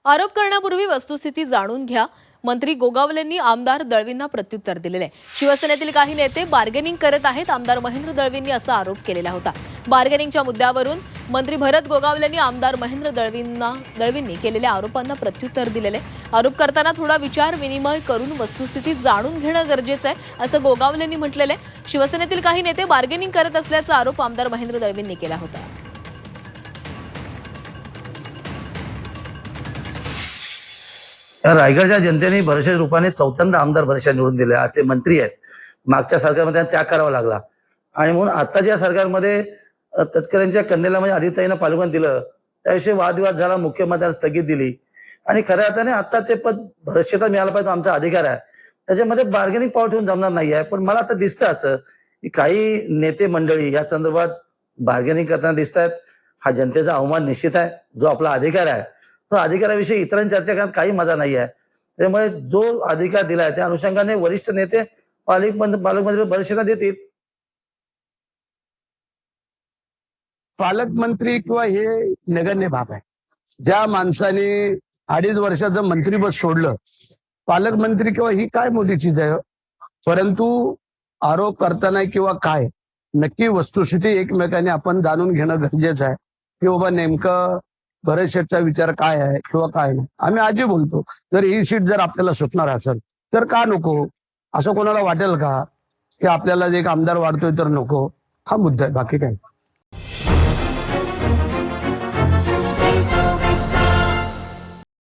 आरोप करण्यापूर्वी वस्तुस्थिती जाणून घ्या. मंत्री गोगावलेंनी आमदार दळवींना प्रत्युत्तर दिलेले आहे. शिवसेनेतील काही नेते बार्गेनिंग करत आहेत. आमदार महेंद्र दळवींनी असा आरोप केलेला होता. बार्गेनिंगच्या मुद्द्यावरून मंत्री भरत गोगावलेंनी आमदार महेंद्र दळवींनी केलेल्या आरोपांना प्रत्युत्तर दिलेले. आरोप करताना थोडा विचार विनिमय करून वस्तुस्थिती जाणून घेणं गरजेचं आहे, असं गोगावलेंनी म्हटलेलं आहे. शिवसेनेतील काही नेते बार्गेनिंग करत असल्याचा आरोप आमदार महेंद्र दळवींनी केला होता. या रायगडच्या जनतेने भरशे रूपाने चौथ्यांदा आमदार भरशा निवडून दिले. आज ते मंत्री आहेत. मागच्या सरकारमध्ये त्यांना त्याग करावा लागला आणि म्हणून आताच्या सरकारमध्ये तटकरेंच्या कन्येला म्हणजे आदित्यताईंना पालुगण दिलं. त्याविषयी वादविवाद झाला, मुख्यमंत्र्यांनी स्थगित दिली आणि खऱ्या अर्थाने आता ते पद भरशेला मिळालं पाहिजे, आमचा अधिकार आहे. त्याच्यामध्ये बार्गेनिंग पॉवर ठेवून जमणार नाही आहे. पण मला आता दिसतं असं की काही नेते मंडळी या संदर्भात बार्गेनिंग करताना दिसत आहेत. हा जनतेचा अवमान निश्चित आहे. जो आपला अधिकार आहे तो अधिकाराविषयी इतरांची चर्चा करण्यात काही मजा नाही आहे. त्यामुळे जो अधिकार दिलाय त्या अनुषंगाने वरिष्ठ नेते पालकमंत्री भरशेला देतील. पालकमंत्री किंवा हे नगण्य बाब आहे. ज्या माणसाने 2.5 वर्षाचं मंत्रीपद सोडलं, पालकमंत्री किंवा ही काय मोठी चीज आहे. परंतु आरोप करताना किंवा काय नक्की वस्तुस्थिती एकमेकांनी आपण जाणून घेणं गरजेचं आहे की बाबा नेमकं भरत शेठचा विचार काय आहे किंवा काय नाही. आम्ही आजही बोलतो, जर ही सीट जर आपल्याला सुटणार असेल तर का नको, असं कोणाला वाटेल का की आपल्याला एक आमदार वाढतोय तर नको. हा मुद्दा आहे, बाकी काय.